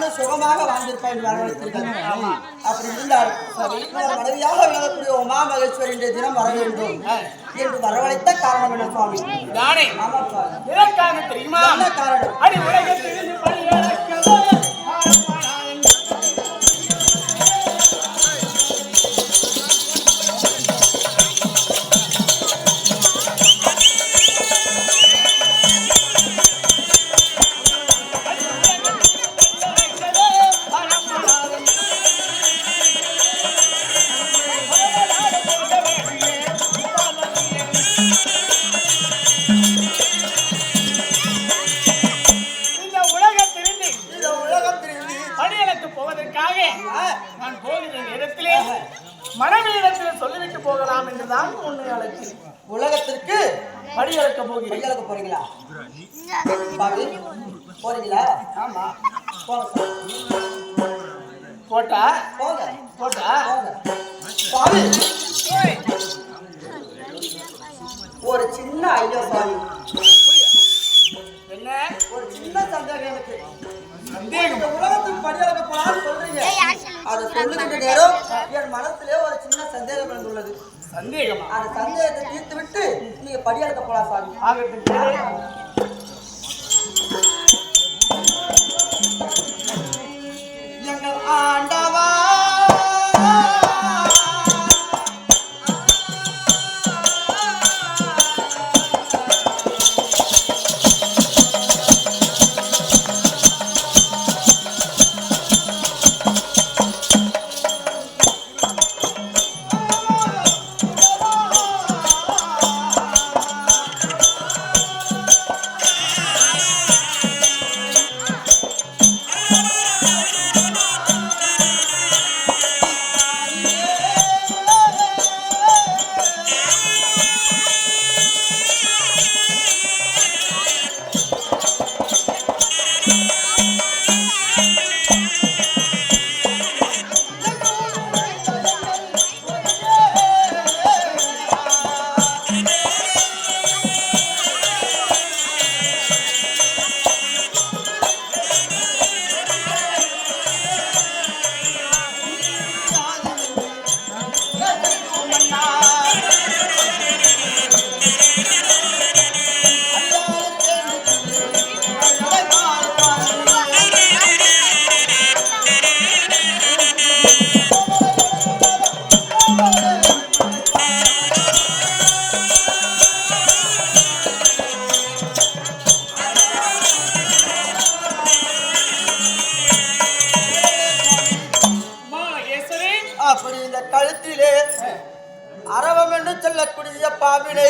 நானும் சுகமாக வாழ்ந்திருப்பேன் என்று வரவழைத்தீர்கள். அப்படி இருந்தால் மனைவியாக விளங்கக்கூடிய உமா மகேஸ்வரி இன்றைய தினம் வர வேண்டும் என்று வரவழைத்த காரணம் என்ன சுவாமி? நானே ஆமா சுவாமி. இதற்காக தெரியுமா? என்ன காரணம்? அடி உலகத்தில் பணியாளர்கள் நான் போகிற நேரத்திலே மனைவியிடத்தில் சொல்லிவிட்டு போகலாம் என்றுதான் உன்னை அழைத்து உலகத்திற்கு படியளக்க போகிறேன். படியளக்க போறீங்களா? போறீங்களா? ஆமா. போட்டா போங்க போட்டா சுவாமி, ஒரு சின்ன ஐடியா சுவாமி. என்ன ஒரு சின்ன சந்தேகம் எனக்கு. இந்த உலகத்துக்கு படியளக்க போலான்னு சொல்றீங்க. அதை சொல்லுகின்ற நேரம் என் மனசுல ஒரு சின்ன சந்தேகம் வந்துள்ளது. சந்தேகமா? அந்த சந்தேகத்தை தீர்த்து விட்டு நீங்க படியளக்க போலாம் சுவாமி. ஆகட்டும். எங்கள் ஆண்டவா அப்படி இந்த கழுத்திலே அரவம் என்று சொல்லக்கூடிய பாம்பினை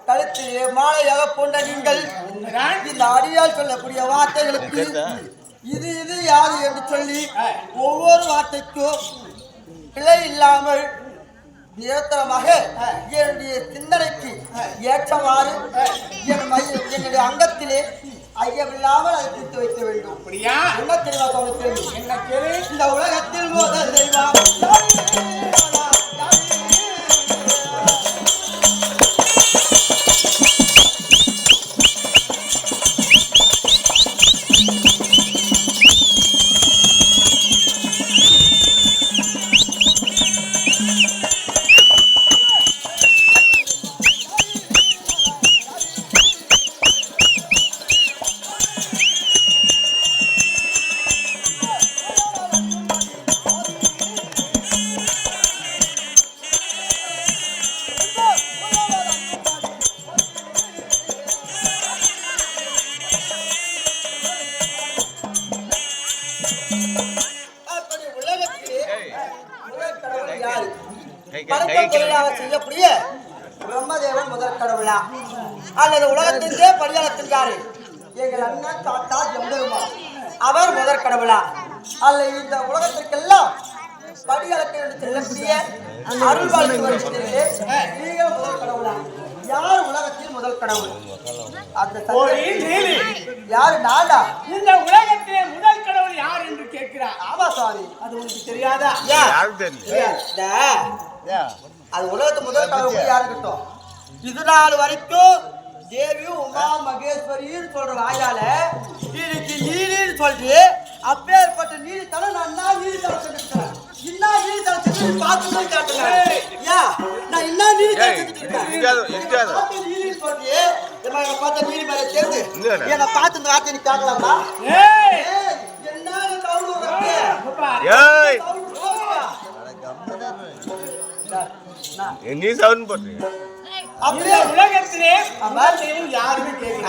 கழுத்திலே மாலையாக கொண்ட நீங்கள் இந்த அடியால் சொல்லக்கூடிய வார்த்தைகளுக்கு இது இது யாது என்று சொல்லி ஒவ்வொரு வார்த்தைக்கும் பிழை இல்லாமல் நிரந்தரமாக என்னுடைய சிந்தனைக்கு ஏற்றவாறு என்னுடைய அங்கத்திலே ஐயமில்லாமல் அதை தீர்த்து வைக்க வேண்டும். அப்படியா? என்ன தெரியுமா சொல்ல? என்ன கேள்வி? இந்த உலகத்தில் முதல் தெய்வம் செய்யக்கூடிய பிரம்மதேவன் முதல் கடவுளா அல்லது உலகத்திற்கே பரியாளத்தின்றாரு எங்கள் அண்ணன் தாத்தா எம்பெருமான் அவர் முதற் கடவுளா அல்ல இந்த உலகத்திற்கெல்லாம் படியளக்க என்று செல்லக்கூடிய அருள்வாழ்வு வருகிறீர்களே நீங்கள் முதல் கடவுளா? யார் உலகத்தில் முதல் கடவுள்? அந்த யாரு? நானா? இந்த உலகத்திலே முதல் கடவுள் யார் என்று கேட்கிறார். ஆமா சுவாமி. அது உங்களுக்கு தெரியாதா? அது உலகத்து முதல் கடவுள் யாருக்கிட்டோம் இது நாள் வரைக்கும் தேவி உமா மகேஸ்வரின்னு சொல்ற வாயால இன்னைக்கு நீரின்னு சொல்லி அப்பேற்பட்ட நீதித்தனம் நான் என்ன நீதித்தனம் செஞ்சிருக்கேன்? என்ன நீதித்தனம் செஞ்சு பார்த்து காட்டுங்க. நான் என்ன நீதித்தனம் செஞ்சிருக்கேன்? நீதி சொல்றியே, என்னை பார்த்த நீதி மேலே சேர்ந்து என்னை பார்த்து இந்த வார்த்தை நீ கேட்கலாமா? என்ன தவறு நீ சவுண்ட் போட்டு அப்படியே உலகத்திலே யாருமே கேட்கல.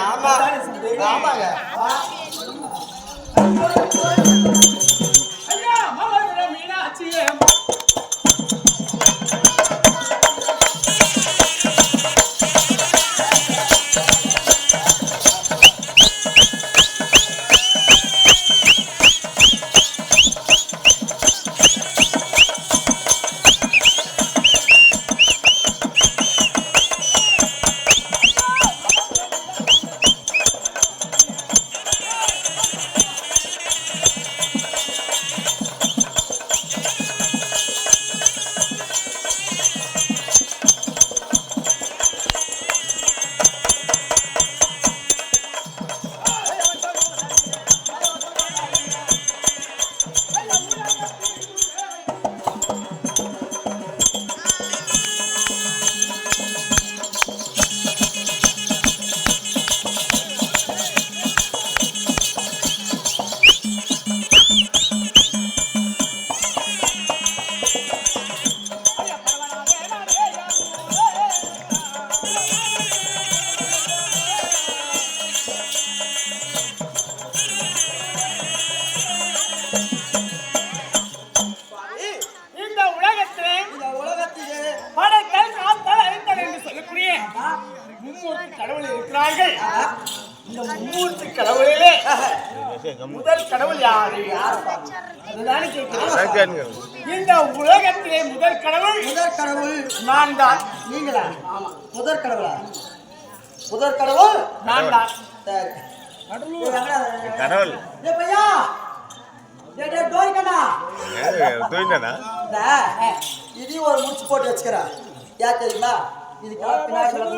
ஆமாங்க. ஐயா மதுரை மீனாட்சியே கடவுள் இருக்கிறார்கள். இந்த மும்மூர்த்தி கடவுளிலே முதல் கடவுள் யாரு? அதுதான் கேட்கிறேன். இந்த உலகத்திலே முதல் கடவுள் நான் தான். நீங்களா? ஆமா. முதற் கடவுளா? முதற் கடவுள் நான் தான். கடவுள் பையா இது ஒரு முடிச்சு போட்டு வச்சுக்கிறேன். யார் தெரியுமா? இதுக்கு பின்னாடி